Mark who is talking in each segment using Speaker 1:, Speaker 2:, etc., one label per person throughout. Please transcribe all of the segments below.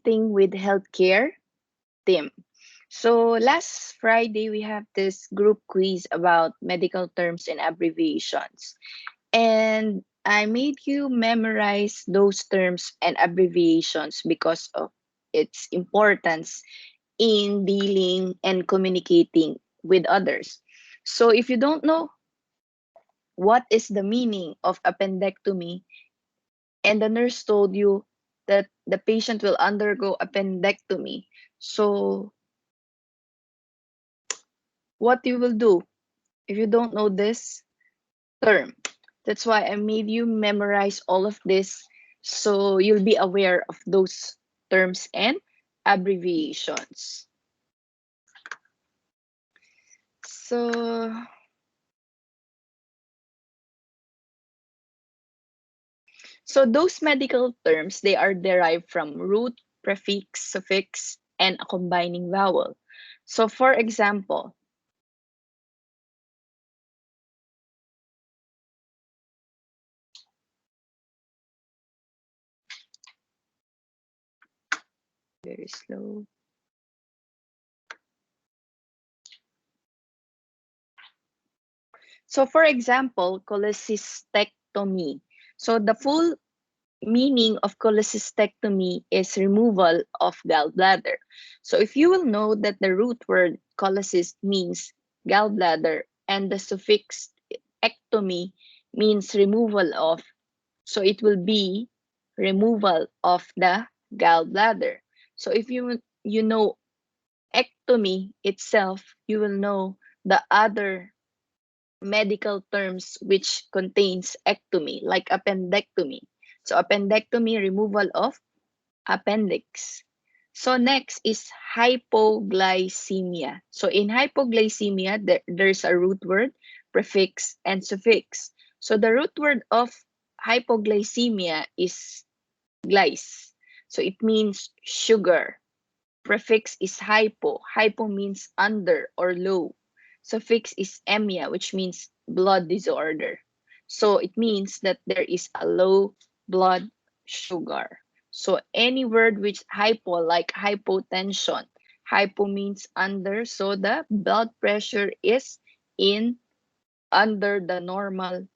Speaker 1: Restating with Healthcare team. So last Friday, we have this group quiz about medical terms and abbreviations. And I made you memorize those terms and abbreviations because of its importance in dealing and communicating with others. So if you don't know what is the meaning of appendectomy, and the nurse told you that the patient will undergo appendectomy, so what you will do if you don't know this term? That's why I made you memorize all of this so you'll be aware of those terms and abbreviations. So those medical terms, they are derived from root, prefix, suffix, and a combining vowel. So for example, very slow. So for example, cholecystectomy. So the full meaning of cholecystectomy is removal of gallbladder. So if you will know that the root word cholecyst means gallbladder and the suffix ectomy means removal of, so it will be removal of the gallbladder. So if you know ectomy itself, you will know the other medical terms which contains ectomy, like appendectomy. So appendectomy, removal of appendix. So next is hypoglycemia. So in hypoglycemia, there's a root word, prefix, and suffix. So the root word of hypoglycemia is glyce. So it means sugar. Prefix is hypo. Hypo means under or low. Suffix is emia, which means blood disorder. So it means that there is a low blood sugar. So any word which hypo, like hypotension, hypo means under, so the blood pressure is in under the normal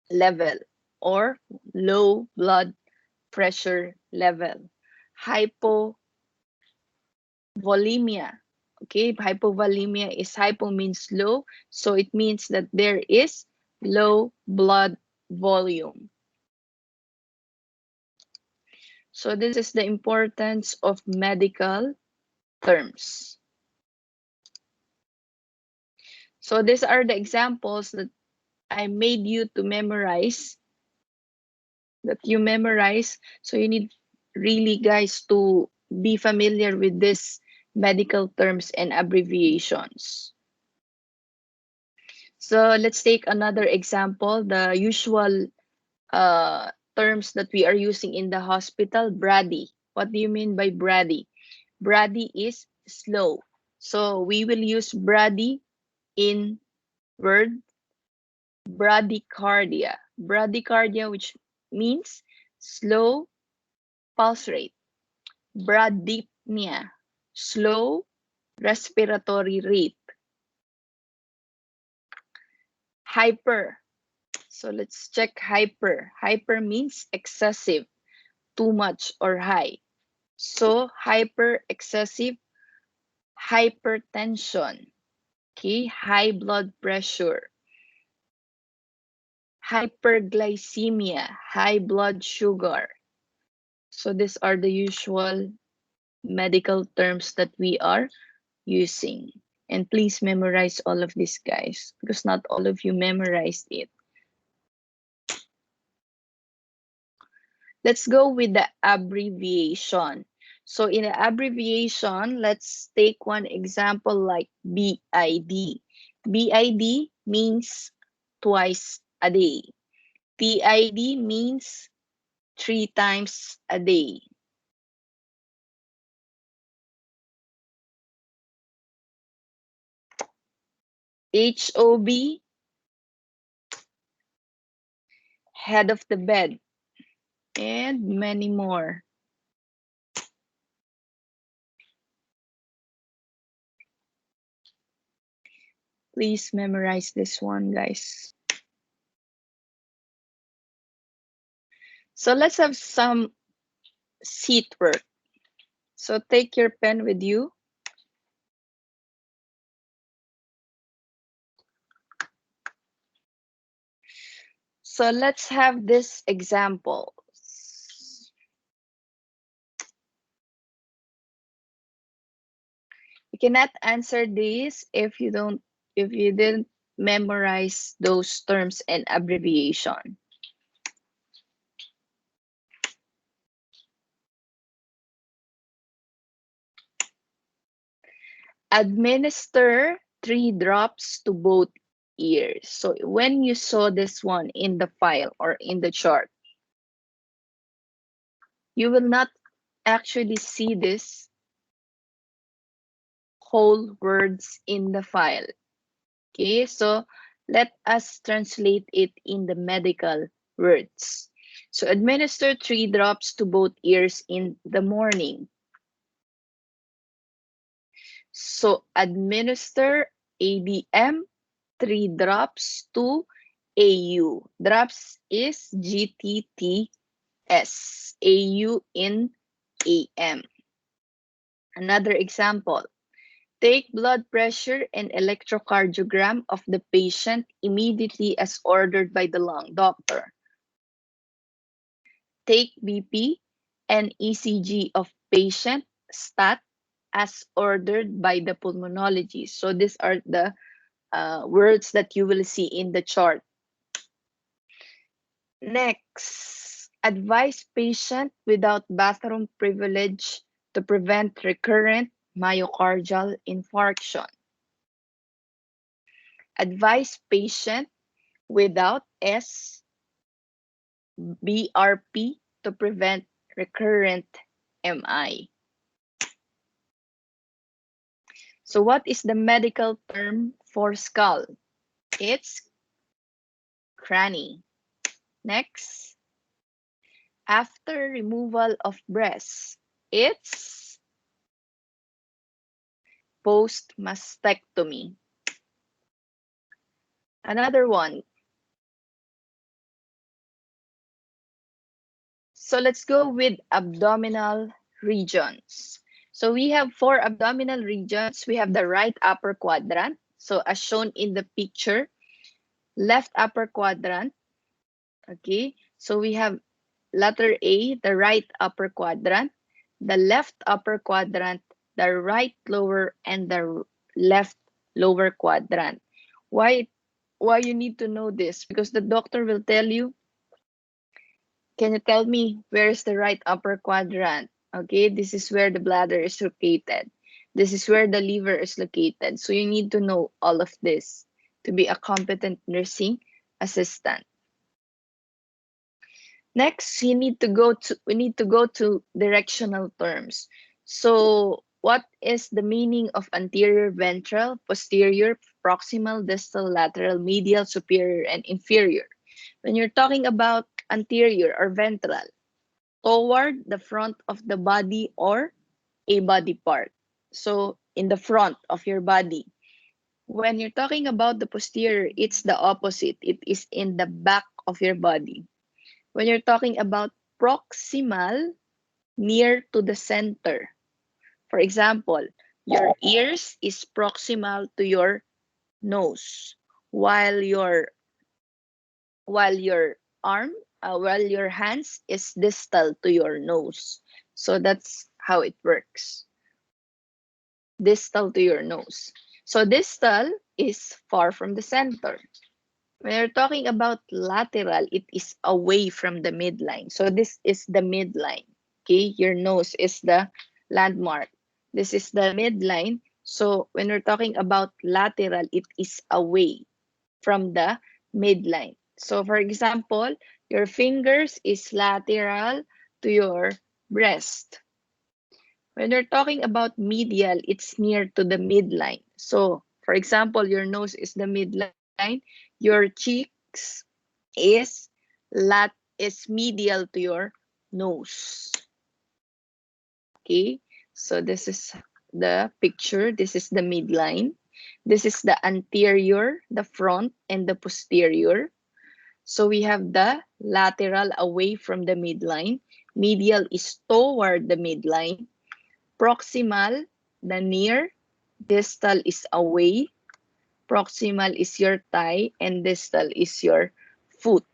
Speaker 1: level or low blood pressure level. Hypovolemia. Okay, hypovolemia is hypo means low, so it means that there is low blood volume. So this is the importance of medical terms. So these are the examples that I made you to memorize, So you need really, guys, to be familiar with this medical terms and abbreviations. So let's take another example. The usual terms that we are using in the hospital, brady. What do you mean by brady? Brady is slow. So we will use brady in word bradycardia. Bradycardia, which means slow pulse rate. Bradypnea, slow respiratory rate. Hyper. So let's check hyper. Hyper means excessive, too much or high. So hyper, excessive, hypertension, okay, high blood pressure. Hyperglycemia, high blood sugar. So these are the usual medical terms that we are using. And please memorize all of these, guys, because not all of you memorized it. Let's go with the abbreviation. So in the abbreviation, let's take one example like BID. BID means twice a day. TID means 3 times a day. HOB, head of the bed, and many more. Please memorize this one, guys. So let's have some seat work. So take your pen with you. So let's have this example. You cannot answer this if you didn't memorize those terms and abbreviation. Administer 3 drops to both ears. So when you saw this one in the file or in the chart, you will not actually see this whole words in the file. Okay, so let us translate it in the medical words. So administer 3 drops to both ears in the morning. So administer ADM 3 drops to AU. Drops is GTTS. AU in AM. Another example. Take blood pressure and electrocardiogram of the patient immediately as ordered by the lung doctor. Take BP and ECG of patient stat as ordered by the pulmonologist. So these are the words that you will see in the chart. Next, advise patient without bathroom privilege to prevent recurrent myocardial infarction. Advise patient without SBRP to prevent recurrent MI. So what is the medical term for skull? It's cranny. Next, after removal of breast, it's post-mastectomy. Another one. So let's go with abdominal regions. So we have 4 abdominal regions. We have the right upper quadrant. So as shown in the picture, left upper quadrant. Okay, so we have letter A, the right upper quadrant, the left upper quadrant, the right lower, and the left lower quadrant. Why you need to know this? Because the doctor will tell you, can you tell me where is the right upper quadrant? Okay, this is where the bladder is located. This is where the liver is located. So you need to know all of this to be a competent nursing assistant. Next, we need to go to directional terms. So what is the meaning of anterior ventral, posterior, proximal, distal, lateral, medial, superior, and inferior? When you're talking about anterior or ventral, toward the front of the body or a body part. So in the front of your body. When you're talking about the posterior, it's the opposite. It is in the back of your body. When you're talking about proximal, near to the center. For example, your ears is proximal to your nose, while your arm, while your hands is distal to your nose. So that's how it works. Distal to your nose. So distal is far from the center. When you're talking about lateral, it is away from the midline. So this is the midline. Okay, your nose is the landmark. This is the midline. So when we're talking about lateral, it is away from the midline. So for example, your fingers is lateral to your breast. When you're talking about medial, it's near to the midline. So for example, your nose is the midline, your cheeks is medial to your nose. Okay, so this is the picture. This is the midline. This is the anterior, the front, and the posterior. So we have the lateral away from the midline. Medial is toward the midline. Proximal, the near. Distal is away. Proximal is your thigh, and distal is your foot.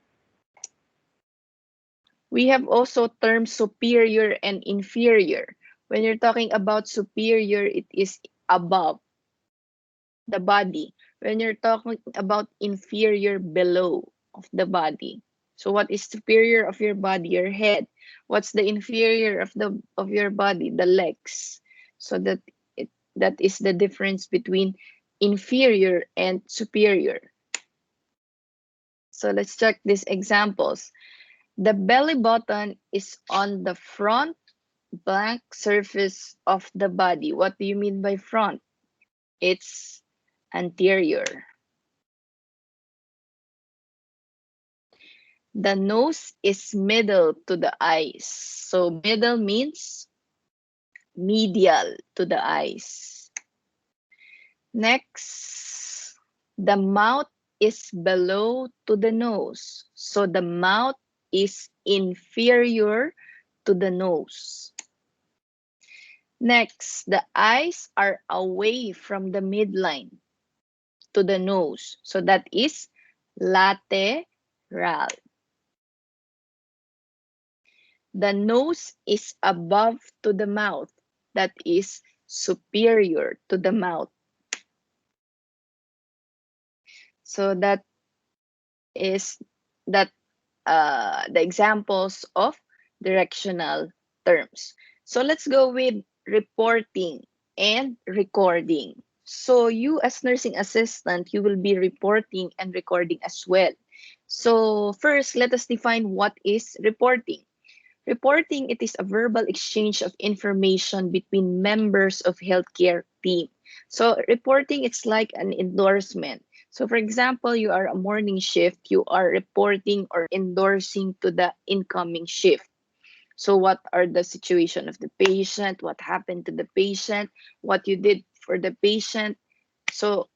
Speaker 1: We have also terms superior and inferior. When you're talking about superior, it is above the body. When you're talking about inferior, below of the body. So what is superior of your body? Your head. What's the inferior of your body? The legs. So that is the difference between inferior and superior. So let's check these examples. The belly button is on the front blank surface of the body. What do you mean by front? It's anterior. The nose is middle to the eyes. So middle means medial to the eyes. Next, the mouth is below to the nose. So the mouth is inferior to the nose. Next, the eyes are away from the midline to the nose. So that is lateral. The nose is above to the mouth. That is superior to the mouth. So that is the examples of directional terms. So let's go with reporting and recording. So you as nursing assistant, you will be reporting and recording as well. So first, let us define what is reporting. Reporting, it is a verbal exchange of information between members of healthcare team. So reporting, it's like an endorsement. So for example, you are a morning shift, you are reporting or endorsing to the incoming shift. So what are the situation of the patient, what happened to the patient, what you did for the patient. So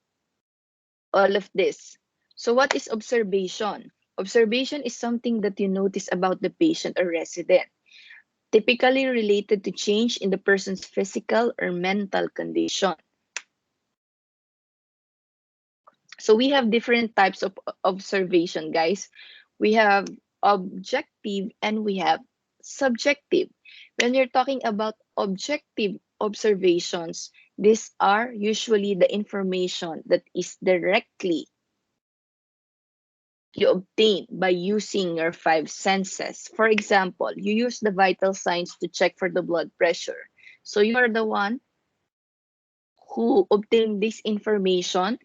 Speaker 1: all of this. So what is observation? Observation is something that you notice about the patient or resident, typically related to change in the person's physical or mental condition. So we have different types of observation, guys. We have objective and we have subjective. When you're talking about objective observations, these are usually the information that is directly you obtain by using your five senses. For example, you use the vital signs to check for the blood pressure. So you are the one who obtain this information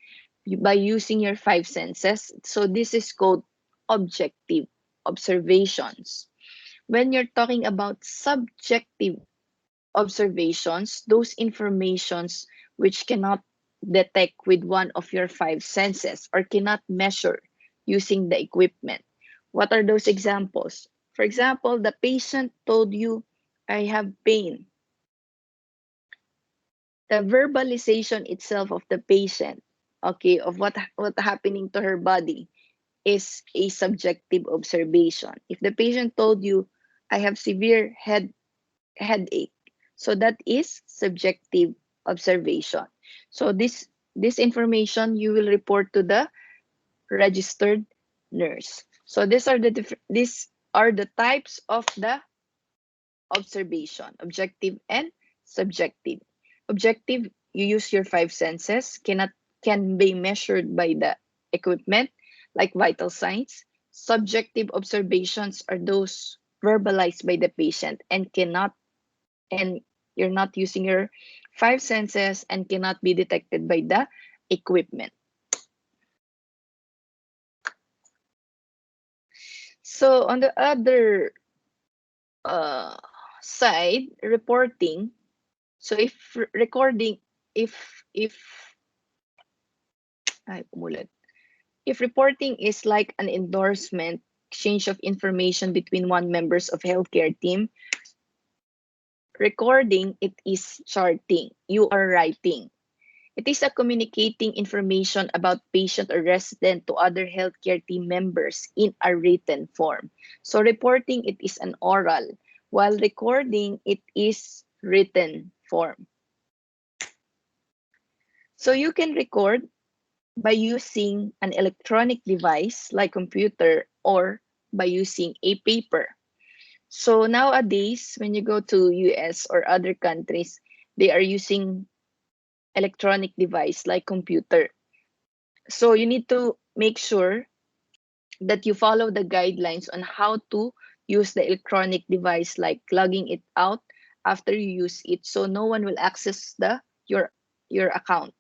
Speaker 1: by using your five senses. So this is called objective observations. When you're talking about subjective observations, those informations which cannot detect with one of your five senses or cannot measure using the equipment. What are those examples? For example, the patient told you, I have pain. The verbalization itself of the patient, okay, of what happening to her body is a subjective observation. If the patient told you, I have severe headache, so that is subjective observation. So this information you will report to the registered nurse. So these are the types of the observation, objective and subjective. Objective, you use your five senses, can be measured by the equipment like vital signs. Subjective observations are those verbalized by the patient and you're not using your five senses and cannot be detected by the equipment. So on the other uh, side, reporting. So if recording, if ay, umulit. If reporting is like an endorsement, exchange of information between one members of healthcare team, recording, it is charting. You are writing. It is a communicating information about patient or resident to other healthcare team members in a written form. So reporting, it is an oral, while recording, it is written form. So you can record by using an electronic device like computer or by using a paper. So nowadays, when you go to US or other countries, they are using electronic device like computer. So you need to make sure that you follow the guidelines on how to use the electronic device, like logging it out after you use it, so no one will access your account.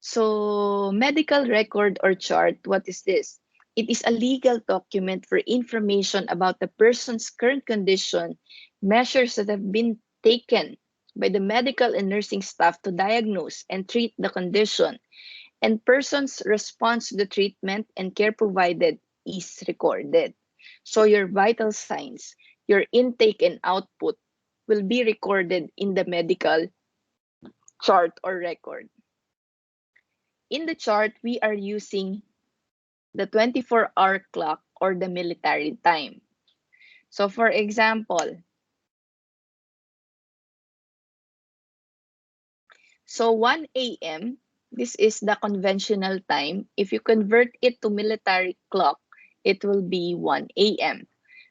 Speaker 1: So medical record or chart, what is this? It is a legal document for information about the person's current condition, measures that have been taken by the medical and nursing staff to diagnose and treat the condition, and person's response to the treatment and care provided is recorded. So your vital signs, your intake and output will be recorded in the medical chart or record. In the chart, we are using the 24-hour clock or the military time. So for example, so 1 a.m., this is the conventional time. If you convert it to military clock, it will be 1 a.m.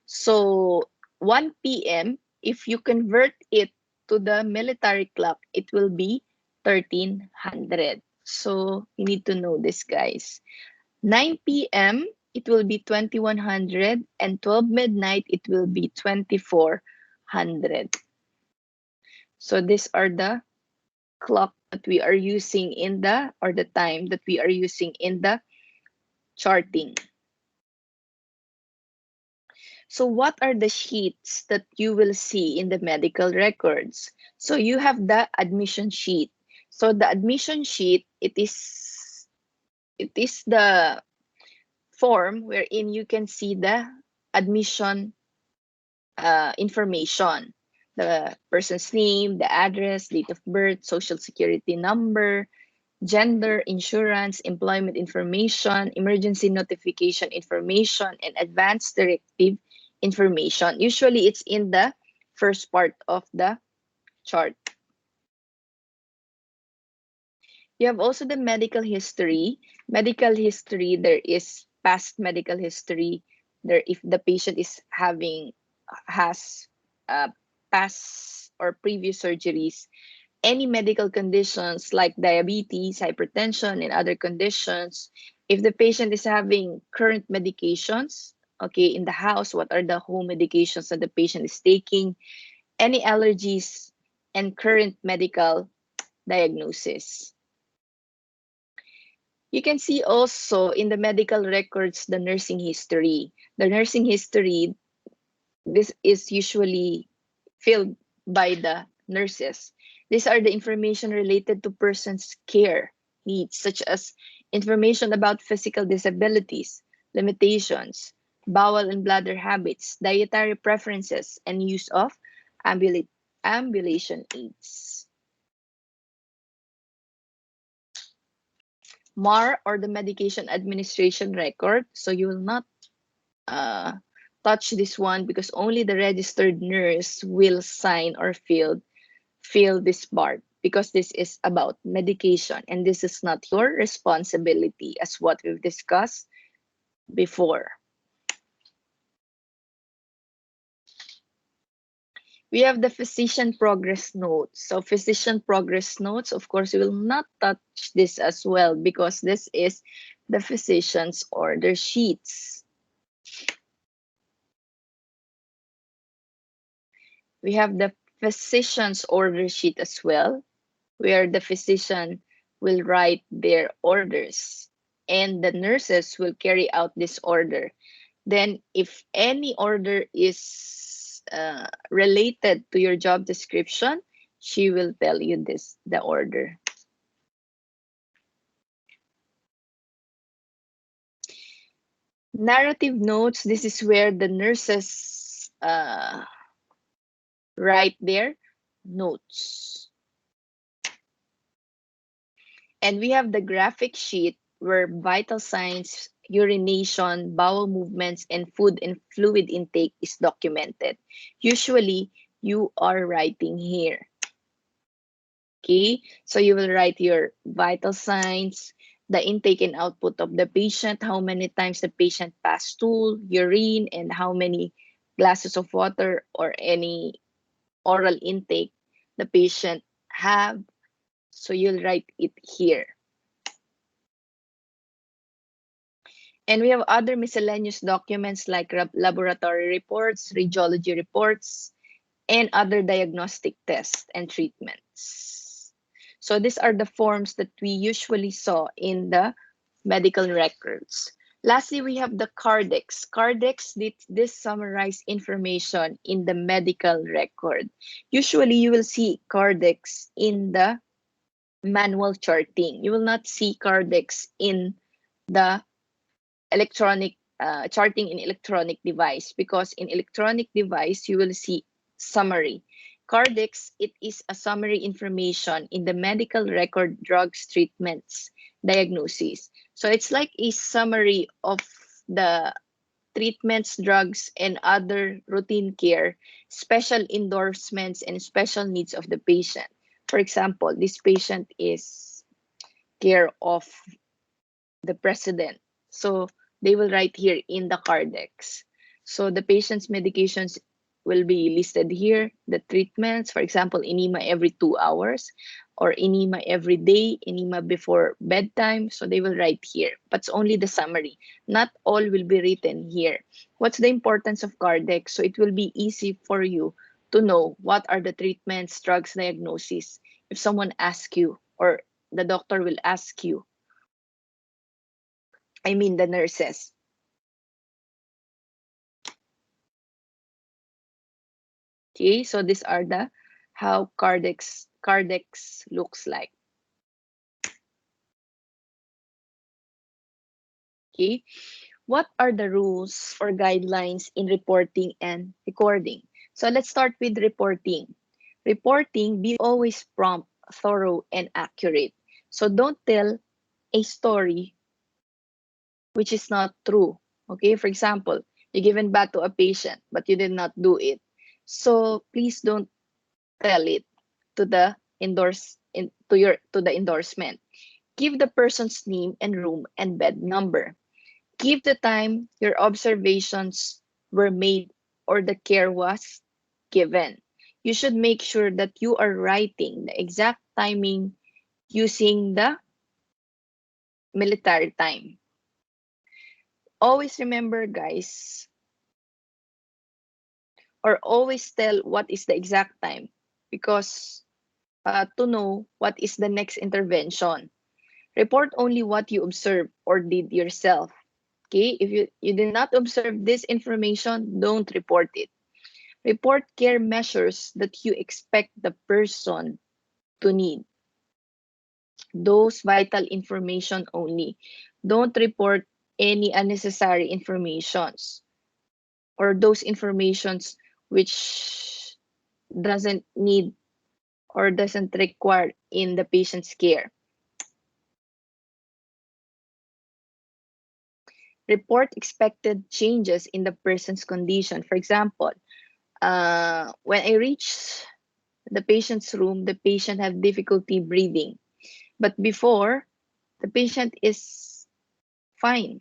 Speaker 1: So 1 p.m., if you convert it to the military clock, it will be 1300. So you need to know this, guys. 9 p.m., it will be 2100, and 12 midnight, it will be 2400. So these are the clock that we are using in the, or the time that we are using in the charting. So what are the sheets that you will see in the medical records? So you have the admission sheet. So the admission sheet, it is the form wherein you can see the admission information, the person's name, the address, date of birth, social security number, gender, insurance, employment information, emergency notification information, and advanced directive information. Usually it's in the first part of the chart. You have also the medical history. Medical history, there is past medical history. There, if the patient is has past or previous surgeries, any medical conditions like diabetes, hypertension, and other conditions. If the patient is having current medications, okay, in the house, what are the home medications that the patient is taking, any allergies, and current medical diagnosis. You can see also in the medical records the nursing history. The nursing history, this is usually filled by the nurses. These are the information related to person's care needs, such as information about physical disabilities, limitations, bowel and bladder habits, dietary preferences, and use of ambulation aids. MAR, or the medication administration record. So you will not touch this one because only the registered nurse will sign or fill this part, because this is about medication and this is not your responsibility, as what we've discussed before. We have the physician progress notes. So physician progress notes, of course, we will not touch this as well because this is the physician's order sheets. We have the physician's order sheet as well, where the physician will write their orders and the nurses will carry out this order. Then if any order is related to your job description, she will tell you the order. Narrative notes, this is where the nurses write their notes. And we have the graphic sheet where vital signs, urination, bowel movements, and food and fluid intake is documented. Usually, you are writing here. Okay, so you will write your vital signs, the intake and output of the patient, how many times the patient passed stool, urine, and how many glasses of water or any oral intake the patient have. So you'll write it here. And we have other miscellaneous documents like laboratory reports, radiology reports, and other diagnostic tests and treatments. So these are the forms that we usually saw in the medical records. Lastly, we have the cardex. Cardex, this summarize information in the medical record. Usually, you will see cardex in the manual charting. You will not see cardex in the electronic charting in electronic device, because in electronic device you will see summary. Cardex, it is a summary information in the medical record, drugs, treatments, diagnosis. So it's like a summary of the treatments, drugs, and other routine care, special endorsements, and special needs of the patient. For example, this patient is care of the president. So they will write here in the cardex. So the patient's medications will be listed here. The treatments, for example, enema every 2 hours or enema every day, enema before bedtime. So they will write here, but it's only the summary. Not all will be written here. What's the importance of cardex? So it will be easy for you to know what are the treatments, drugs, diagnosis. If someone asks you or the doctor will ask you, I mean the nurses. Okay, so these are the how cardex looks like. Okay, what are the rules or guidelines in reporting and recording? So let's start with reporting. Reporting, be always prompt, thorough, and accurate. So don't tell a story which is not true. Okay, for example, you given back to a patient but you did not do it. So please don't tell it to the to the endorsement. Give the person's name and room and bed number. Give the time your observations were made or the care was given. You should make sure that you are writing the exact timing using the military time. Always remember, guys, or always tell what is the exact time, because to know what is the next intervention. Report only what you observed or did yourself. Okay, if you did not observe this information, don't report it. Report care measures that you expect the person to need. Those vital information only. Don't report any unnecessary informations or those informations which doesn't need or doesn't require in the patient's care. Report expected changes in the person's condition. For example, when I reach the patient's room, the patient had difficulty breathing. But before, the patient is fine,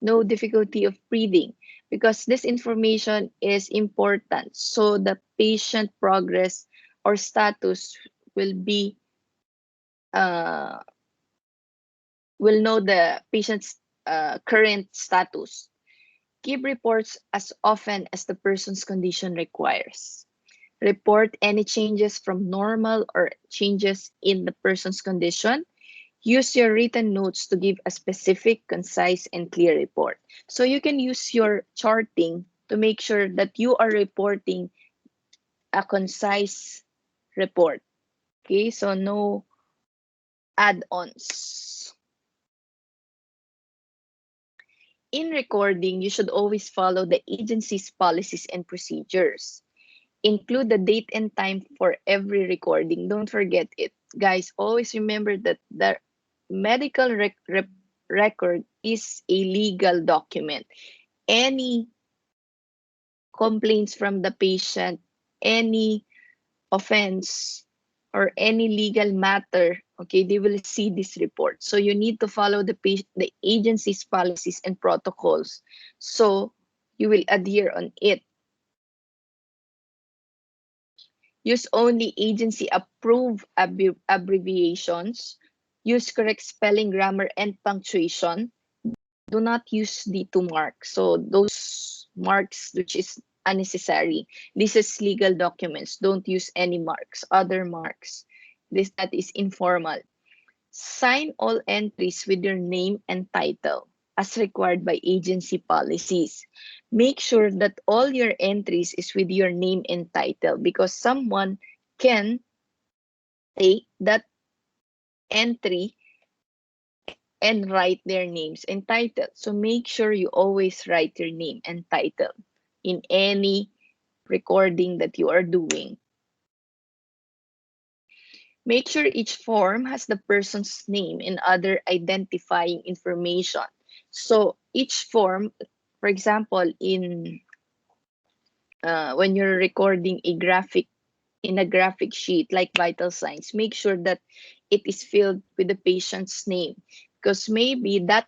Speaker 1: no difficulty of breathing, because this information is important. So the patient progress or status will be uh, will know the patient's current status. Give reports as often as the person's condition requires. Report any changes from normal or changes in the person's condition. Use your written notes to give a specific, concise, and clear report. So you can use your charting to make sure that you are reporting a concise report. Okay, so no add-ons. In recording, you should always follow the agency's policies and procedures. Include the date and time for every recording. Don't forget it. Guys, always remember that medical record is a legal document. Any complaints from the patient, any offense, or any legal matter, okay, they will see this report. So you need to follow the agency's policies and protocols. So you will adhere on it. Use only agency approved abbreviations. Use correct spelling, grammar, and punctuation. Do not use the two marks. So those marks which is unnecessary. This is legal documents. Don't use any marks, other marks. That is informal. Sign all entries with your name and title as required by agency policies. Make sure that all your entries is with your name and title because someone can take that entry and write their names and title. So make sure you always write your name and title in any recording that you are doing. Make sure each form has the person's name and other identifying information. So each form, for example, in when you're recording a graphic in a graphic sheet like vital signs, make sure that it is filled with the patient's name because maybe that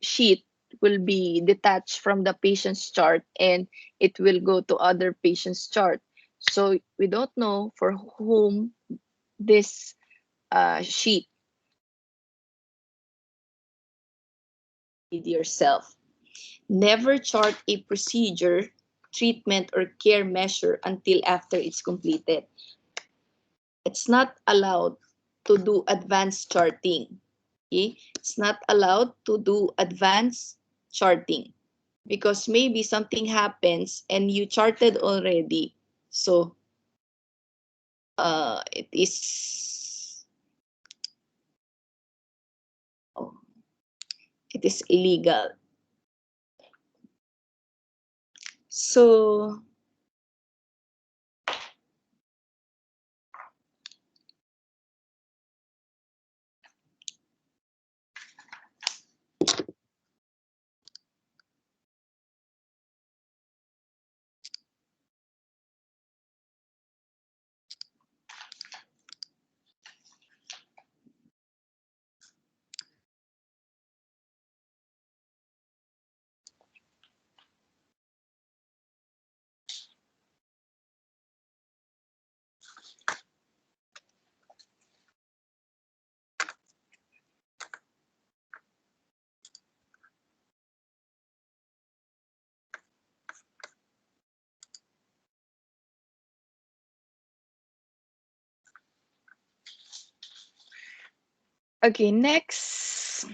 Speaker 1: sheet will be detached from the patient's chart and it will go to other patient's chart. So we don't know for whom this sheet yourself. Never chart a procedure, treatment, or care measure until after it's completed. It's not allowed to do advanced charting. Okay? It's not allowed to do advanced charting because maybe something happens and you charted already. So it is oh, it is illegal. So okay, next.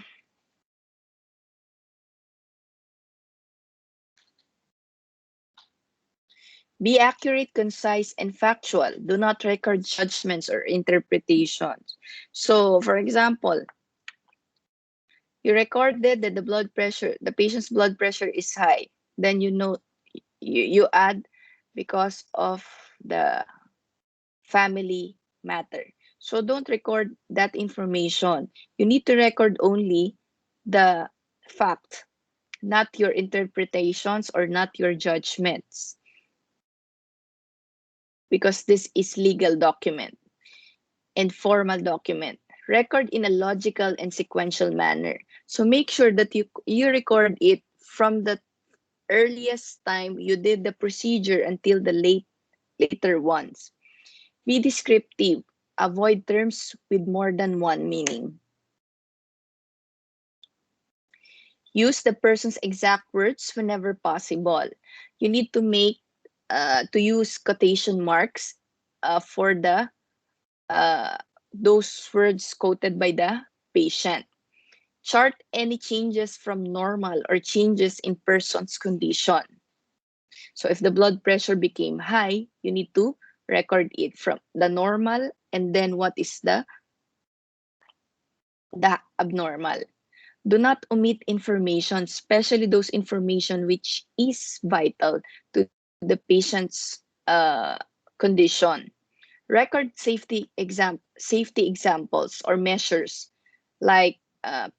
Speaker 1: Be accurate, concise, and factual. Do not record judgments or interpretations. So, for example, you recorded that the patient's blood pressure is high. Then you add because of the family matter. So don't record that information. You need to record only the fact, not your interpretations or not your judgments, because this is legal document and formal document. Record in a logical and sequential manner. So make sure that you record it from the earliest time you did the procedure until the later ones. Be descriptive. Avoid terms with more than one meaning. Use the person's exact words whenever possible. You need to use quotation marks for the those words quoted by the patient. Chart any changes from normal or changes in person's condition. So if the blood pressure became high, you need to record it from the normal and then what is the abnormal. Do not omit information, especially those information which is vital to the patient's condition. Record safety examples or measures, like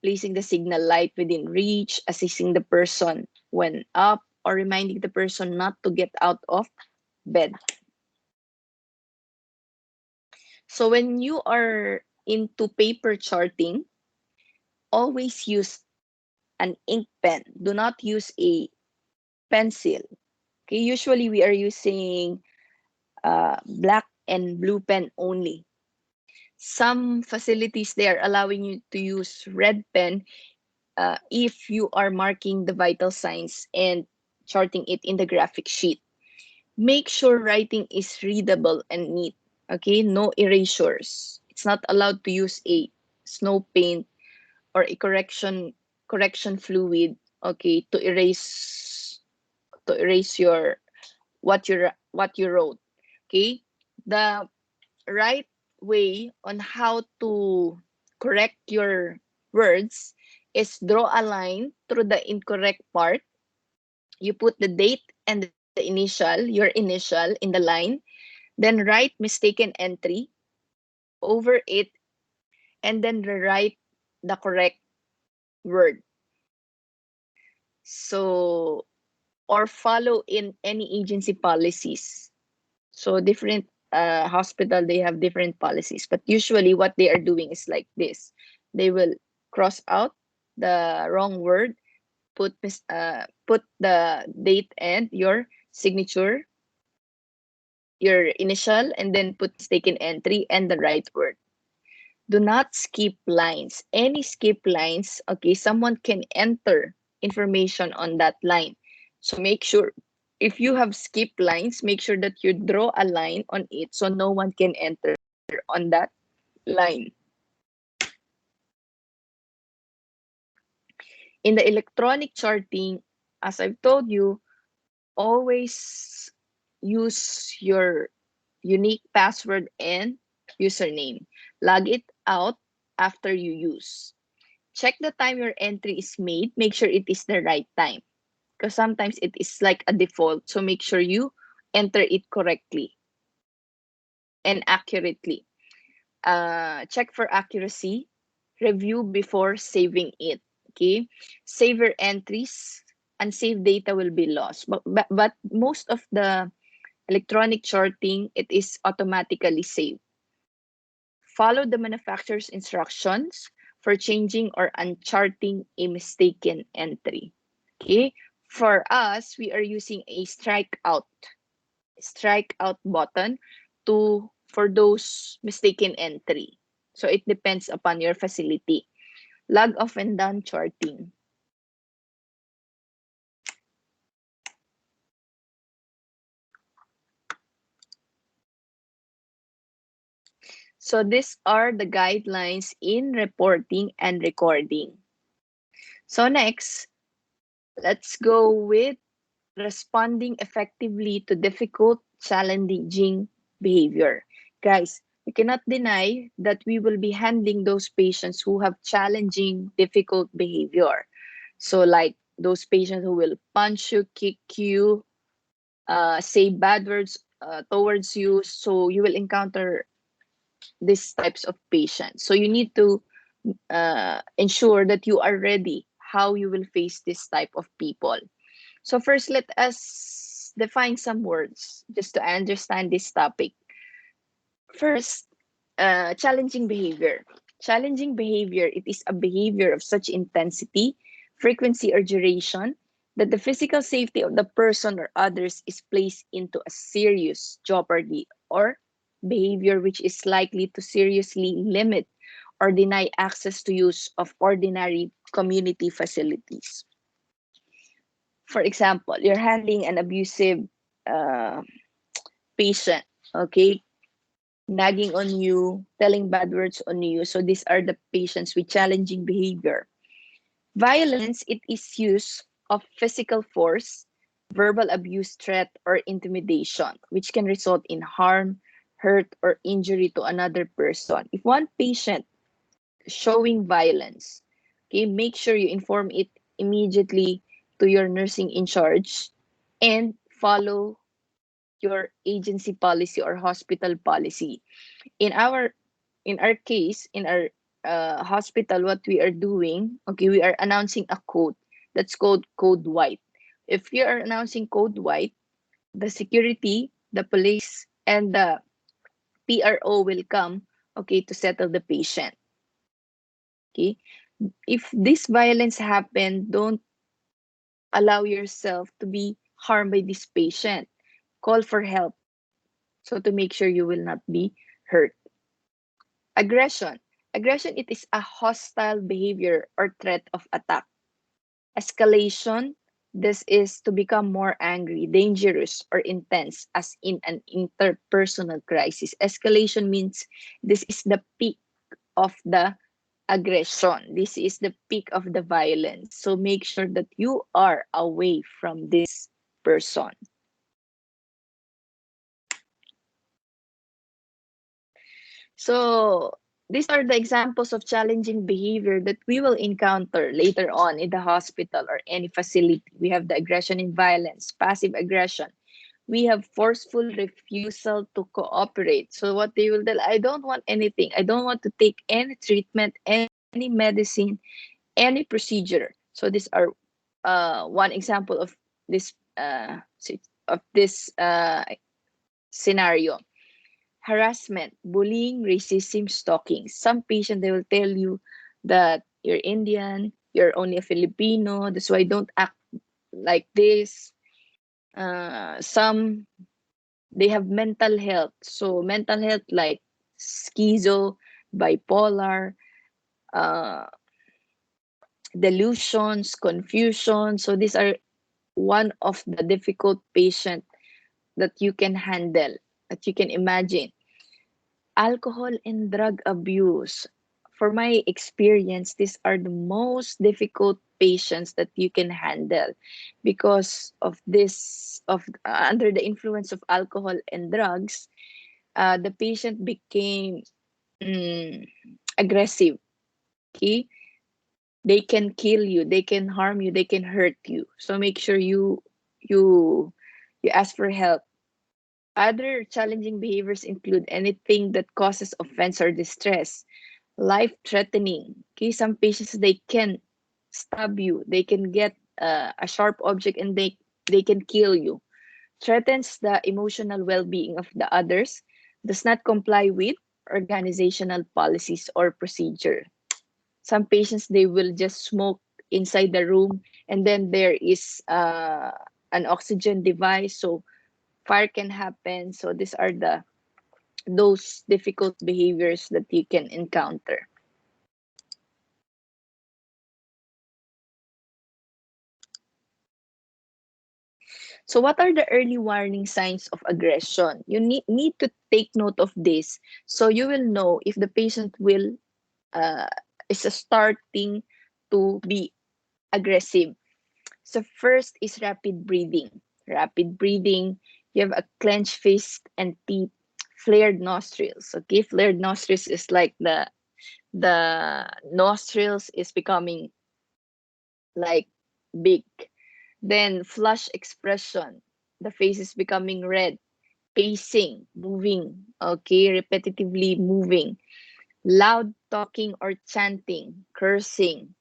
Speaker 1: placing the signal light within reach, assisting the person when up, or reminding the person not to get out of bed. So when you are into paper charting, always use an ink pen. Do not use a pencil. Okay, usually we are using black and blue pen only. Some facilities, they are allowing you to use red pen if you are marking the vital signs and charting it in the graphic sheet. Make sure writing is readable and neat. Okay, no erasures. It's not allowed to use a snow paint or a correction fluid, okay, to erase your what you wrote. Okay, the right way on how to correct your words is draw a line through the incorrect part. You put the date and the your initial in the line, then write mistaken entry over it, and then rewrite the correct word. So, or follow in any agency policies. So different hospital, they have different policies, but usually what they are doing is like this. They will cross out the wrong word, put the date and your signature, your initial, and then put mistaken entry and the right word. Do not skip lines. Any skip lines, okay, someone can enter information on that line. So make sure, if you have skip lines, make sure that you draw a line on it so no one can enter on that line. In the electronic charting, as I've told you, always use your unique password and username. Log it out after you use. Check the time your entry is made. Make sure it is the right time, because sometimes it is like a default. So make sure you enter it correctly and accurately. Check for accuracy. Review before saving it. Okay. Save your entries. Unsaved data will be lost. But most of the electronic charting, it is automatically saved. Follow the manufacturer's instructions for changing or uncharting a mistaken entry. Okay. For us, we are using a strikeout button to for those mistaken entry. So it depends upon your facility. Log off and done charting. So these are the guidelines in reporting and recording. So next, let's go with responding effectively to difficult, challenging behavior. Guys, we cannot deny that we will be handling those patients who have challenging, difficult behavior. So like those patients who will punch you, kick you, say bad words towards you. So you will encounter these types of patients. So you need to ensure that you are ready how you will face this type of people. So first, let us define some words just to understand this topic. First, challenging behavior. Challenging behavior, it is a behavior of such intensity, frequency, or duration that the physical safety of the person or others is placed into a serious jeopardy, or behavior which is likely to seriously limit or deny access to use of ordinary community facilities. For example, you're handling an abusive uh, patient, okay, nagging on you, telling bad words on you. So these are the patients with challenging behavior. Violence, it is use of physical force, verbal abuse, threat, or intimidation, which can result in harm, hurt, or injury to another person. If one patient showing violence, okay, make sure you inform it immediately to your nursing in charge and follow your agency policy or hospital policy. In our in our case, in our hospital, what we are doing, okay, we are announcing a code that's called code white. If you are announcing code white, the security, the police, and the PRO will come, okay, to settle the patient. Okay, if this violence happen, don't allow yourself to be harmed by this patient. Call for help, so to make sure you will not be hurt. Aggression. Aggression, it is a hostile behavior or threat of attack. Escalation, this is to become more angry, dangerous, or intense, as in an interpersonal crisis. Escalation means this is the peak of the aggression. This is the peak of the violence. So make sure that you are away from this person. So these are the examples of challenging behavior that we will encounter later on in the hospital or any facility. We have the aggression and violence, passive aggression. We have forceful refusal to cooperate. So what they will tell, I don't want anything. I don't want to take any treatment, any medicine, any procedure. So these are one example of this scenario. Harassment, bullying, racism, stalking. Some patient, they will tell you that you're Indian, you're only a Filipino, that's why don't act like this. Some, they have mental health. So mental health like schizo, bipolar, uh, delusions, confusion. So these are one of the difficult patient that you can handle, that you can imagine. Alcohol and drug abuse. For my experience, these are the most difficult patients that you can handle because of this, of under the influence of alcohol and drugs, the patient became mm, aggressive. Okay, they can kill you, they can harm you, they can hurt you. So make sure you you ask for help. Other challenging behaviors include anything that causes offense or distress, life threatening. Okay, some patients, they can stab you, they can get a sharp object and they can kill you. Threatens the emotional well-being of the others, does not comply with organizational policies or procedure. Some patients, they will just smoke inside the room, and then there is an oxygen device, so fire can happen. So these are the those difficult behaviors that you can encounter. So what are the early warning signs of aggression? You need to take note of this, so you will know if the patient will uh, is starting to be aggressive. So first is rapid breathing. Rapid breathing, you have a clenched fist and teeth, flared nostrils. Okay, flared nostrils is like the nostrils is becoming like big. Then flush expression, the face is becoming red. Pacing, moving, okay, repetitively moving. Loud talking or chanting, cursing,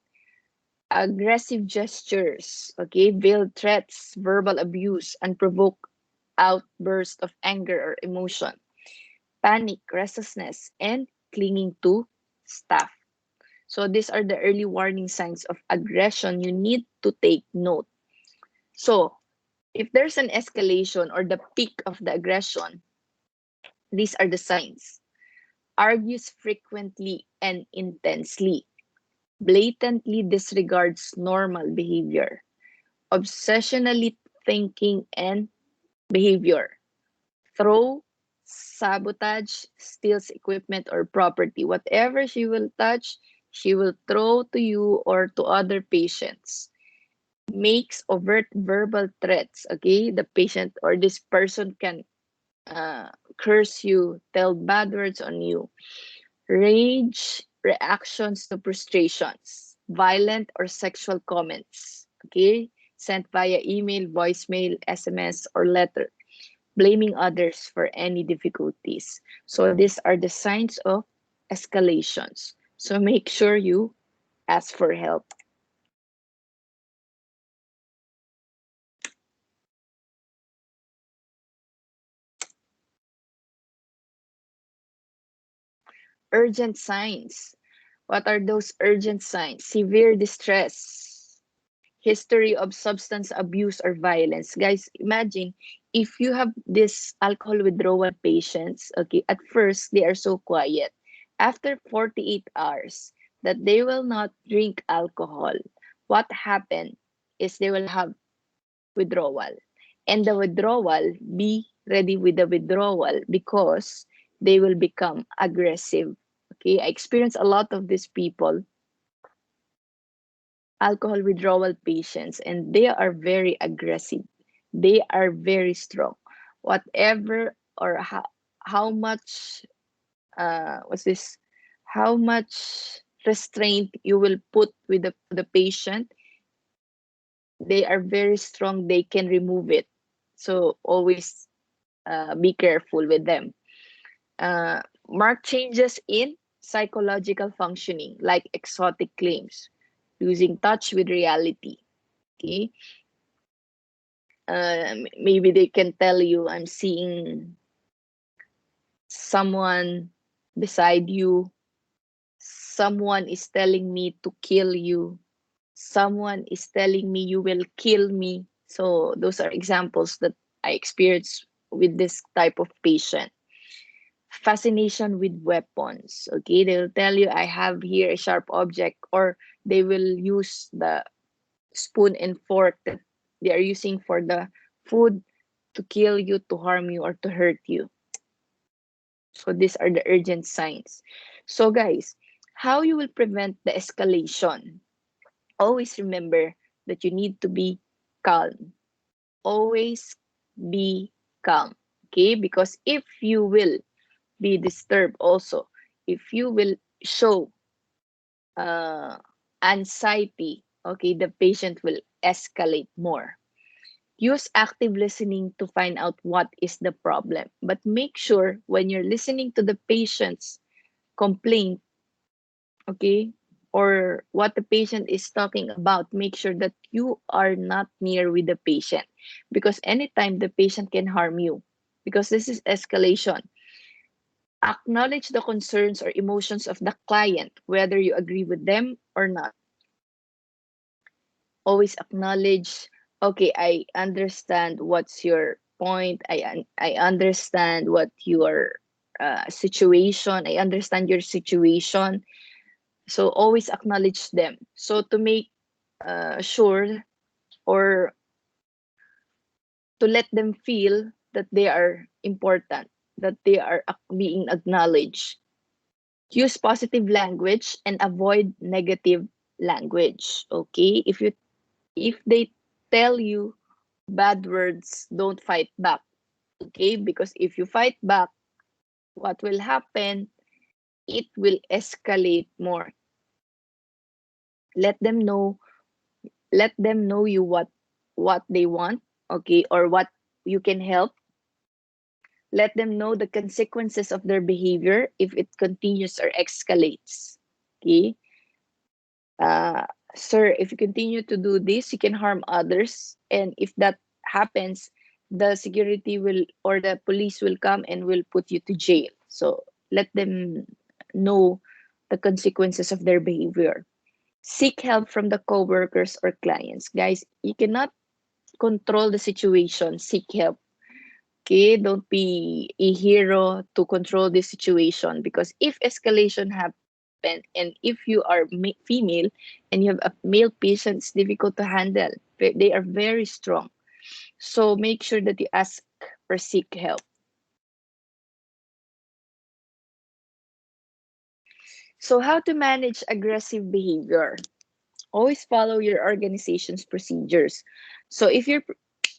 Speaker 1: aggressive gestures, okay, veiled threats, verbal abuse, unprovoked outburst of anger or emotion, panic, restlessness, and clinging to staff. So these are the early warning signs of aggression you need to take note. So if there's an escalation or the peak of the aggression, these are the signs. Argues frequently and intensely. Blatantly disregards normal behavior. Obsessionally thinking and behavior. Throw, sabotage, steals equipment or property. Whatever she will touch, she will throw to you or to other patients. Makes overt verbal threats. Okay, the patient or this person can curse you, tell bad words on you. Rage, reactions to frustrations, violent or sexual comments. Okay, sent via email, voicemail, SMS, or letter. Blaming others for any difficulties. So these are the signs of escalations. So make sure you ask for help. Urgent signs. What are those urgent signs? Severe distress, history of substance abuse or violence. Guys, imagine if you have this alcohol withdrawal patients, okay, at first they are so quiet. After 48 hours that they will not drink alcohol, what happened is they will have withdrawal. And the withdrawal, be ready with the withdrawal because they will become aggressive. Okay, I experience a lot of these people, alcohol withdrawal patients, and they are very aggressive. They are very strong. Whatever or how much what's this? How much restraint you will put with the patient, they are very strong. They can remove it. So always be careful with them. Mark changes in psychological functioning, like exotic claims, losing touch with reality. Okay, maybe they can tell you, "I'm seeing someone beside you. Someone is telling me to kill you. Someone is telling me you will kill me." So those are examples that I experienced with this type of patient. Fascination with weapons. Okay, they'll tell you, "I have here a sharp object," or they will use the spoon and fork that they are using for the food to kill you, to harm you, or to hurt you. So these are the urgent signs. So guys, how you will prevent the escalation? Always remember that you need to be calm. Always be calm. Okay, because if you will be disturbed also, if you will show uh, anxiety, okay, the patient will escalate more. Use active listening to find out what is the problem, but make sure when you're listening to the patient's complaint, okay, or what the patient is talking about, make sure that you are not near with the patient, because anytime the patient can harm you, because this is escalation. Acknowledge the concerns or emotions of the client, whether you agree with them or not. Always acknowledge, okay, I understand what's your point. I understand what your situation. I understand your situation. So always acknowledge them. So to make sure, or to let them feel that they are important, that they are being acknowledged. Use positive language and avoid negative language. Okay, if they tell you bad words, don't fight back. Okay, because if you fight back, what will happen? It will escalate more. Let them know, let them know you what they want, okay, or what you can help. Let them know the consequences of their behavior if it continues or escalates. Okay, uh, sir, if you continue to do this, you can harm others. And if that happens, the security will or the police will come and will put you to jail. So let them know the consequences of their behavior. Seek help from the coworkers or clients. Guys, you cannot control the situation. Seek help. Okay, don't be a hero to control this situation, because if escalation happen and if you are female and you have a male patient, it's difficult to handle. They are very strong. So make sure that you ask or seek help. So how to manage aggressive behavior? Always follow your organization's procedures. So if your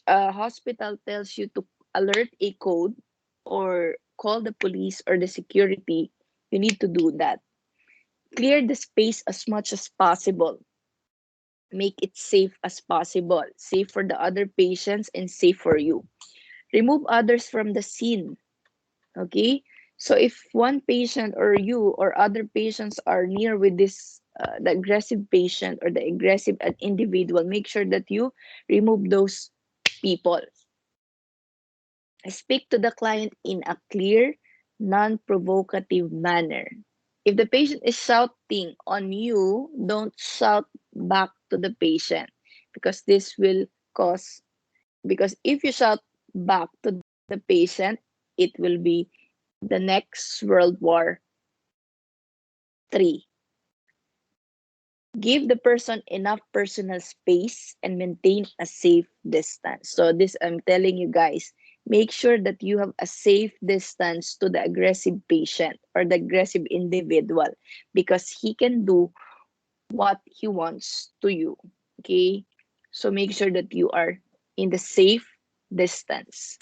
Speaker 1: hospital tells you to alert a code or call the police or the security, you need to do that. Clear the space as much as possible. Make it safe as possible. Safe for the other patients and safe for you. Remove others from the scene. Okay? So if one patient or you or other patients are near with this the aggressive patient or the aggressive individual, make sure that you remove those people. Speak to the client in a clear, non-provocative manner. If the patient is shouting on you, don't shout back to the patient, because this will cause, because if you shout back to the patient, it will be the next World War III. Give the person enough personal space and maintain a safe distance. So this, I'm telling you guys, make sure that you have a safe distance to the aggressive patient or the aggressive individual, because he can do what he wants to you. Okay? So make sure that you are in the safe distance.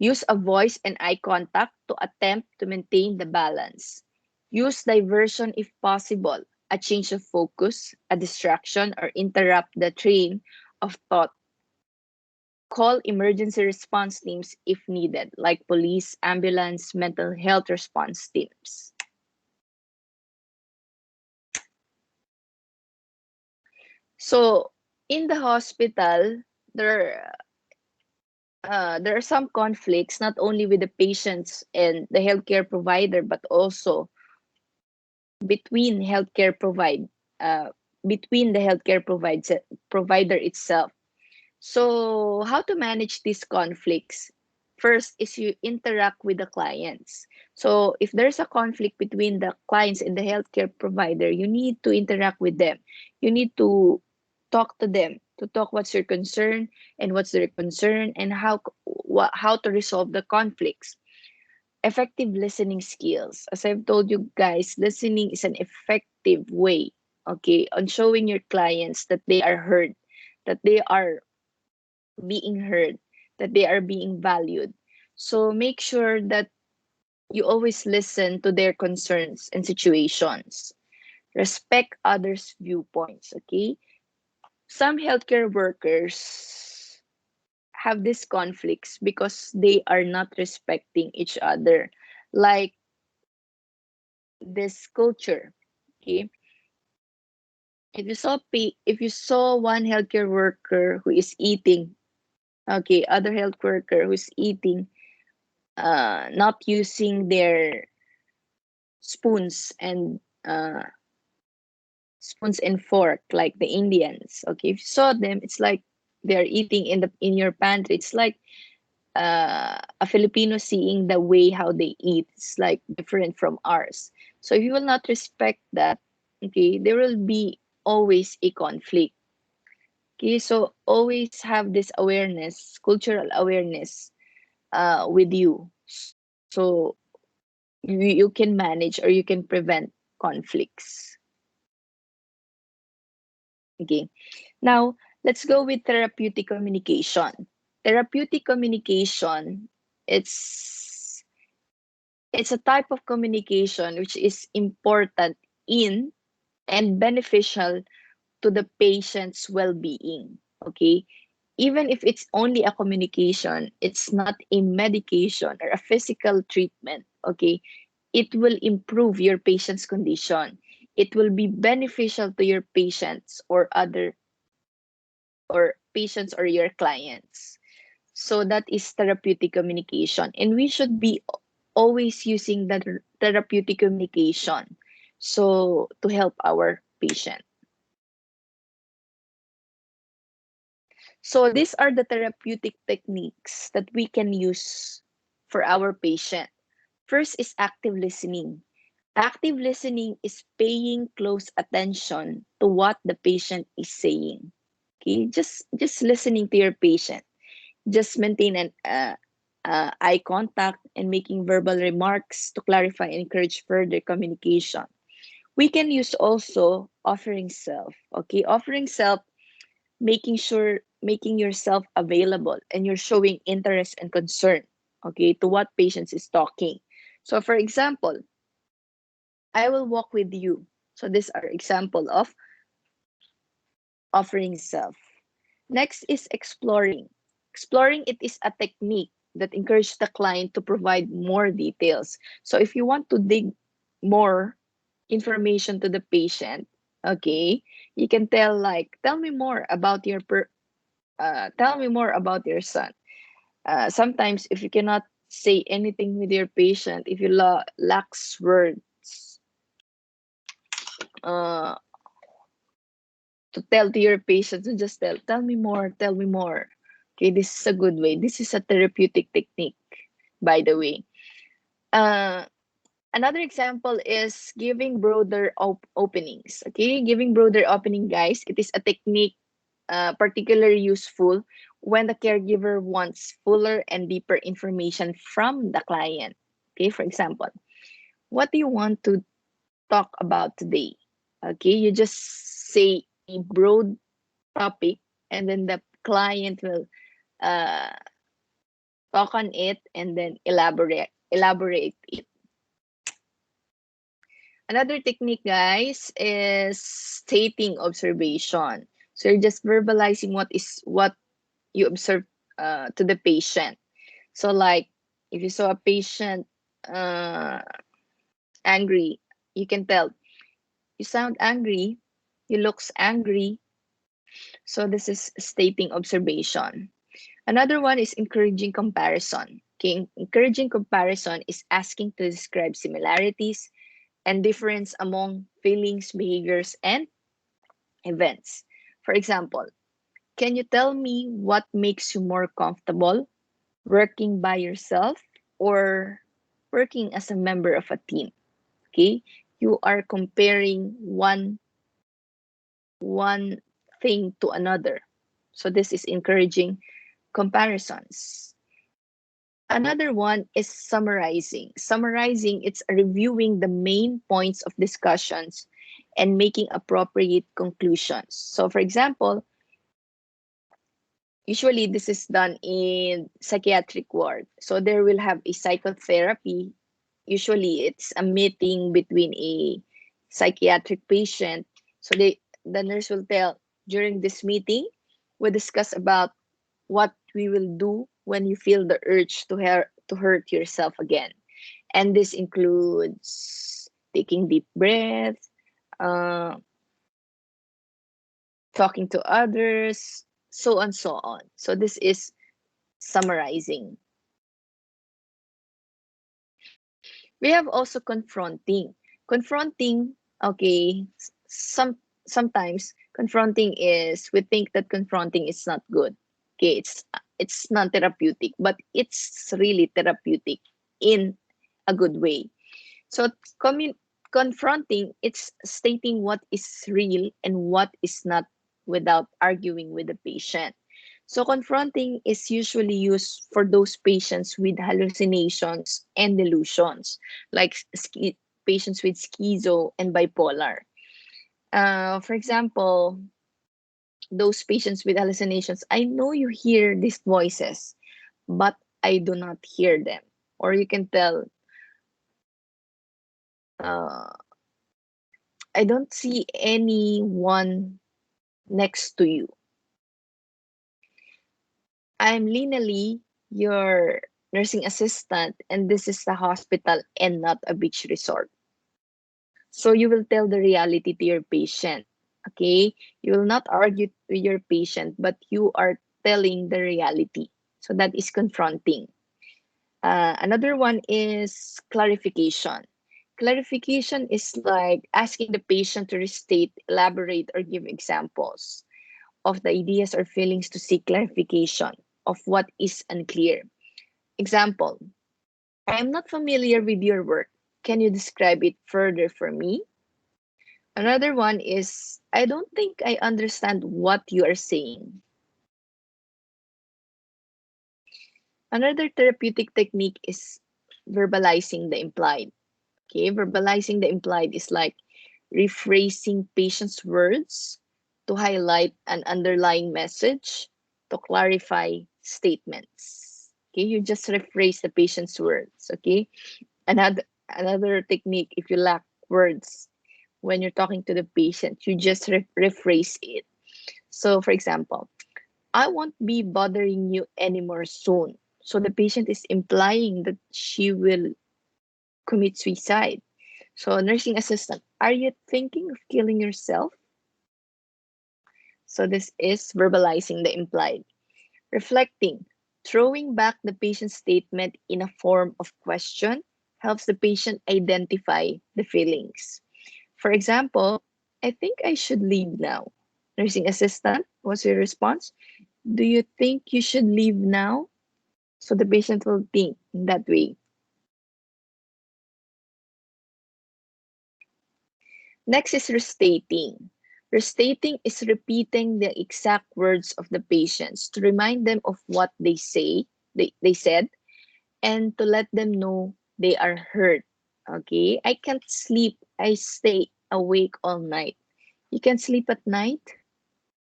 Speaker 1: Use a voice and eye contact to attempt to maintain the balance. Use diversion if possible, a change of focus, a distraction, or interrupt the train of thought. Call emergency response teams if needed, like police, ambulance, mental health response teams. So, in the hospital, there there are some conflicts not only with the patients and the healthcare provider, but also between healthcare provide uh, between the healthcare provider itself. So how to manage these conflicts? First is you interact with the clients. So if there's a conflict between the clients and the healthcare provider, you need to interact with them. You need to talk to them, to talk what's your concern and what's their concern, and how to resolve the conflicts. Effective listening skills. As I've told you guys, listening is an effective way, okay, on showing your clients that they are heard, that they are being heard, that they are being valued. So make sure that you always listen to their concerns and situations. Respect others' viewpoints, okay? Some healthcare workers have these conflicts because they are not respecting each other. Like this culture. Okay, if you saw one healthcare worker who is eating, okay, other health worker who's eating, not using their spoons and spoons and fork like the Indians. Okay, if you saw them, it's like they're eating in your pantry. It's like a Filipino seeing the way how they eat. It's like different from ours. So if you will not respect that, okay, there will be always a conflict. Okay, so always have this awareness, cultural awareness, with you. So you can manage or you can prevent conflicts. Okay. Now, let's go with therapeutic communication. Therapeutic communication, it's it's a type of communication which is important in and beneficial to the patient's well-being. Okay? Even if it's only a communication, it's not a medication or a physical treatment. Okay? It will improve your patient's condition. It will be beneficial to your patients or other or patients or your clients. So that is therapeutic communication. And we should be always using that therapeutic communication so to help our patient. So these are the therapeutic techniques that we can use for our patient. First is active listening. Active listening is paying close attention to what the patient is saying. Okay, just listening to your patient. Just maintain an eye contact and making verbal remarks to clarify and encourage further communication. We can use also offering self. Okay, offering self, making yourself available and you're showing interest and concern, okay, to what patients is talking. So for example, I will walk with you. So these are example of offering self. Next is exploring. Exploring, it is a technique that encourage the client to provide more details. So if you want to dig more information to the patient, okay, you can tell like, tell me more about your son. Sometimes if you cannot say anything with your patient, if you lacks words uh, to tell to your patient, to just tell me more, tell me more. Okay, this is a good way. This is a therapeutic technique, by the way. Uh, Another example is giving broader openings. Okay, giving broader opening, guys. It is a technique particularly useful when the caregiver wants fuller and deeper information from the client. Okay, for example, what do you want to talk about today? Okay, you just say a broad topic, and then the client will uh, talk on it and then elaborate it. Another technique, guys, is stating observation. So you're just verbalizing what you observe to the patient. So like if you saw a patient uh, angry, you can tell you sound angry, you looks angry. So this is stating observation. Another one is encouraging comparison. Okay, encouraging comparison is asking to describe similarities and difference among feelings, behaviors, and events. For example, can you tell me what makes you more comfortable working by yourself or working as a member of a team? Okay, you are comparing one thing to another. So this is encouraging comparisons. Another one is summarizing. Summarizing, it's reviewing the main points of discussions and making appropriate conclusions. So for example, usually this is done in psychiatric ward. So there will have a psychotherapy. Usually it's a meeting between a psychiatric patient. So the nurse will tell, during this meeting, we discuss about what we will do when you feel the urge to hurt yourself again. And this includes taking deep breaths, uh, talking to others, so and so on. So this is summarizing. We have also confronting. Confronting, okay, sometimes confronting is, we think that confronting is not good. Okay, it's not therapeutic, but it's really therapeutic in a good way. So confronting, it's stating what is real and what is not without arguing with the patient. So confronting is usually used for those patients with hallucinations and delusions, like patients with schizo and bipolar. For example, those patients with hallucinations, I know you hear these voices, but I do not hear them. Or you can tell, uh, I don't see anyone next to you. I'm Lina Lee, your nursing assistant, and this is the hospital and not a beach resort. So you will tell the reality to your patient. Okay? You will not argue with your patient, but you are telling the reality. So that is confronting. Another one is clarification. Clarification is like asking the patient to restate, elaborate, or give examples of the ideas or feelings to seek clarification of what is unclear. Example, I am not familiar with your work. Can you describe it further for me? Another one is, I don't think I understand what you are saying. Another therapeutic technique is verbalizing the implied. Okay, verbalizing the implied is like rephrasing patient's words to highlight an underlying message, to clarify statements. Okay, you just rephrase the patient's words. Okay, another technique, if you lack words when you're talking to the patient, you just rephrase it. So, for example, I won't be bothering you anymore soon. So the patient is implying that she will commit suicide. So nursing assistant, are you thinking of killing yourself? So this is verbalizing the implied. Reflecting, throwing back the patient's statement in a form of question helps the patient identify the feelings. For example, I think I should leave now. Nursing assistant, what's your response? Do you think you should leave now? So the patient will think in that way. Next is restating. Restating is repeating the exact words of the patients to remind them of what they said, and to let them know they are heard. Okay, I can't sleep. I stay awake all night. You can sleep at night?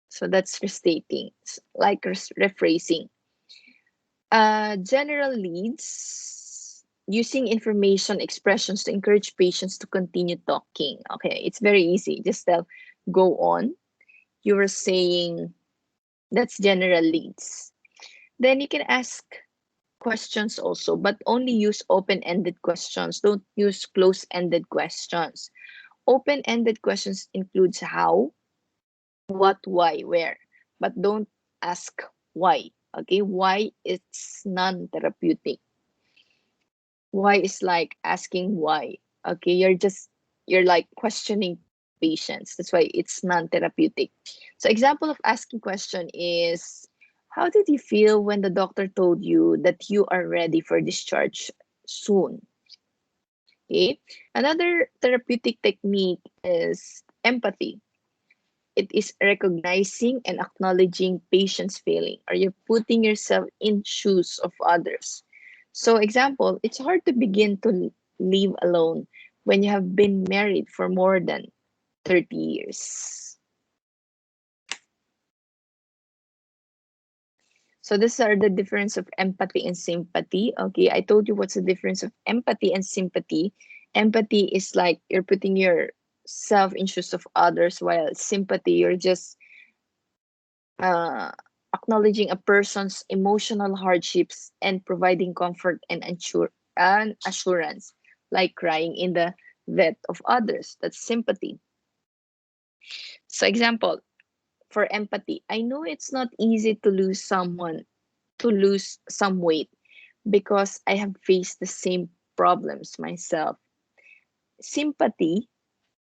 Speaker 1: So that's restating, it's like rephrasing. General leads, using information expressions to encourage patients to continue talking. Okay, it's very easy. Just tell, go on. You were saying that's general leads. Then you can ask questions also, but only use open-ended questions. Don't use close-ended questions. Open-ended questions includes how, what, why, where, but don't ask why. Okay, why it's non-therapeutic. Why is like asking why. Okay, you're like questioning patients. That's why it's non-therapeutic. So example of asking question is, how did you feel when the doctor told you that you are ready for discharge soon? Okay, another therapeutic technique is empathy. It is recognizing and acknowledging patient's feeling. Are you putting yourself in shoes of others? So example, it's hard to begin to live alone when you have been married for more than 30 years. So these are the difference of empathy and sympathy. Okay, I told you what's the difference of empathy and sympathy. Empathy is like you're putting yourself in shoes of others, while sympathy, you're just uh, acknowledging a person's emotional hardships and providing comfort and assurance, like crying in the vet of others. That's sympathy. So, example for empathy, I know it's not easy to lose some weight because I have faced the same problems myself. Sympathy,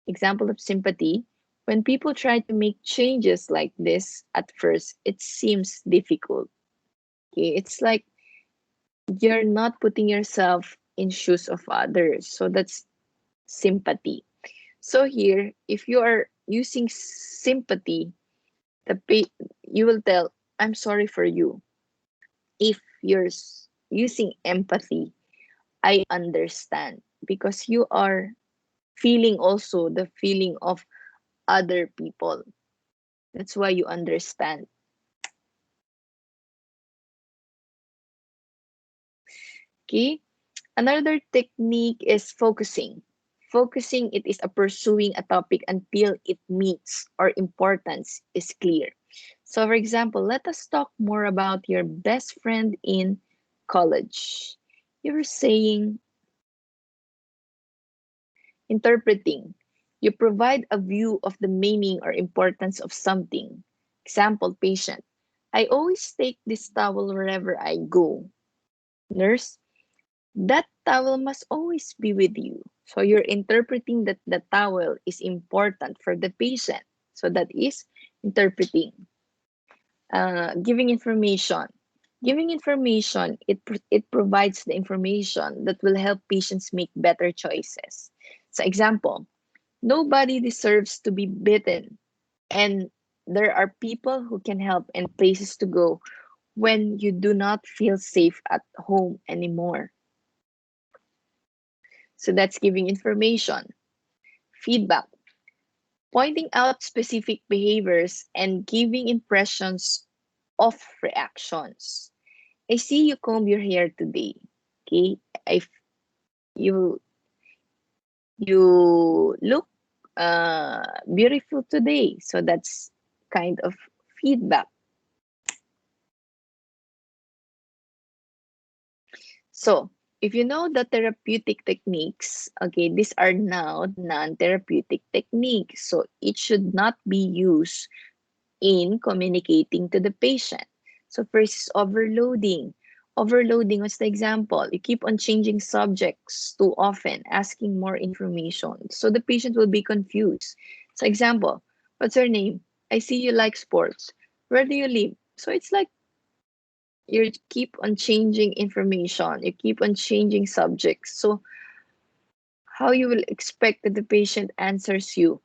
Speaker 1: example of sympathy, when people try to make changes like this at first, it seems difficult. Okay, it's like you're not putting yourself in shoes of others. So that's sympathy. So here, if you are using sympathy, you will tell, I'm sorry for you. If you're using empathy, I understand, because you are feeling also the feeling of other people. That's why you understand. Okay. Another technique is focusing. Focusing, it is a pursuing a topic until it meets or importance is clear. So for example, let us talk more about your best friend in college. You're saying interpreting. You provide a view of the meaning or importance of something. Example, patient. I always take this towel wherever I go. Nurse, that towel must always be with you. So you're interpreting that the towel is important for the patient. So that is interpreting. Giving information. Giving information, it provides the information that will help patients make better choices. So example, nobody deserves to be bitten, and there are people who can help and places to go when you do not feel safe at home anymore. So that's giving information. Feedback, pointing out specific behaviors and giving impressions of reactions. I see you comb your hair today. Okay, I you you look beautiful today. So that's kind of feedback. So, if you know the therapeutic techniques, okay, these are now non-therapeutic techniques. So, it should not be used in communicating to the patient. So, first is overloading. Overloading, what's the example? You keep on changing subjects too often, asking more information. So, the patient will be confused. So, example, what's your name? I see you like sports. Where do you live? So, it's like you keep on changing information, you keep on changing subjects. So how you will expect that the patient answers you?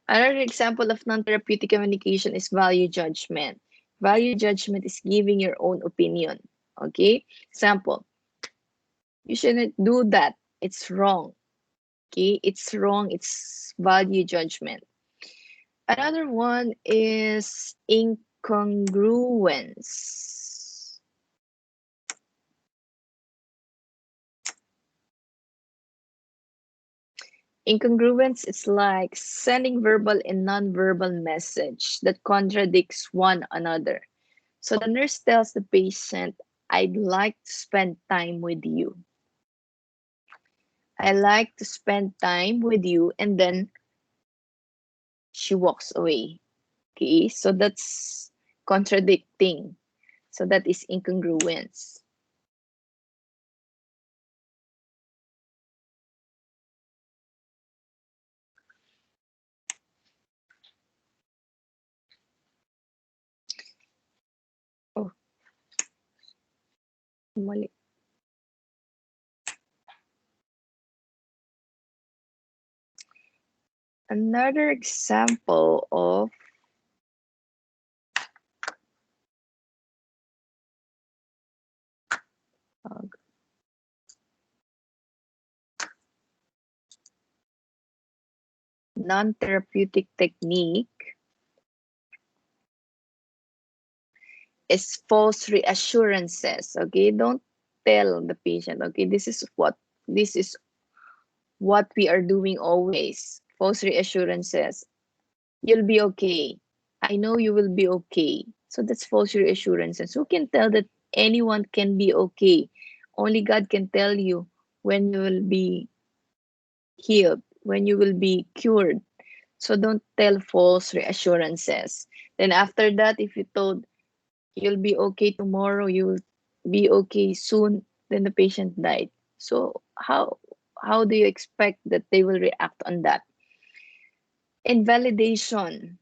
Speaker 1: Another example of non-therapeutic communication is value judgment. Value judgment is giving your own opinion. Okay, example, you shouldn't do that, it's wrong. Okay, it's wrong, it's value judgment. Another one is incongruence. Incongruence is like sending verbal and non-verbal message that contradicts one another. So the nurse tells the patient, I'd like to spend time with you. I like to spend time with you, and then she walks away. Okay, so that's contradicting. So that is incongruence. Oh, mali. Another example of non-therapeutic technique is false reassurances. Okay, don't tell the patient, okay, this is what we are doing always. False reassurances. You'll be okay. I know you will be okay. So that's false reassurances. Who can tell that anyone can be okay? Only God can tell you when you will be healed, when you will be cured. So don't tell false reassurances. Then after that, if you told you'll be okay tomorrow, you'll be okay soon, then the patient died. So how do you expect that they will react on that? Invalidation,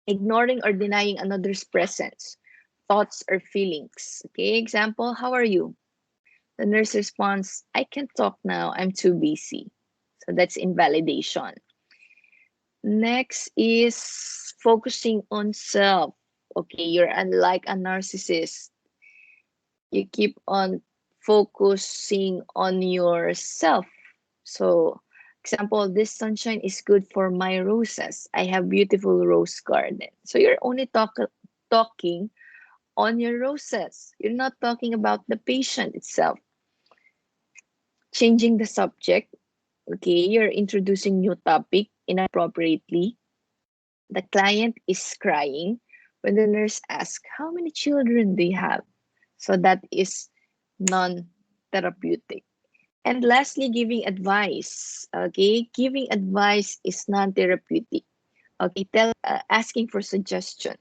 Speaker 1: ignoring or denying another's presence, thoughts or feelings. Okay, example, how are you? The nurse responds, I can't talk now, I'm too busy. So that's invalidation. Next is focusing on self. Okay, you're unlike a narcissist. You keep on focusing on yourself. So, example, this sunshine is good for my roses. I have beautiful rose garden. So you're only talking on your roses. You're not talking about the patient itself. Changing the subject. Okay, you're introducing new topic inappropriately. The client is crying when the nurse asks, how many children do you have? So that is non-therapeutic. And lastly, giving advice. Okay, giving advice is non-therapeutic. Okay, asking for suggestion.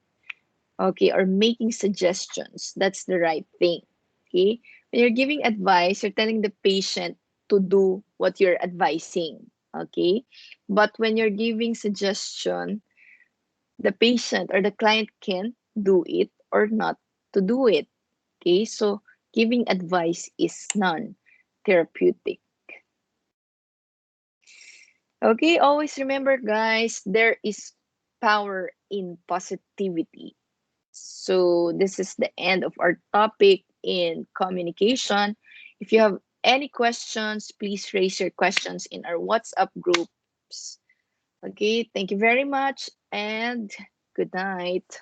Speaker 1: Okay, or making suggestions. That's the right thing. Okay, when you're giving advice, you're telling the patient to do what you're advising. Okay, but when you're giving suggestion, the patient or the client can do it or not to do it. Okay, so giving advice is non-therapeutic. Okay, always remember, guys, there is power in positivity. So, this is the end of our topic in communication. If you have any questions, please raise your questions in our WhatsApp groups. Okay, thank you very much and good night.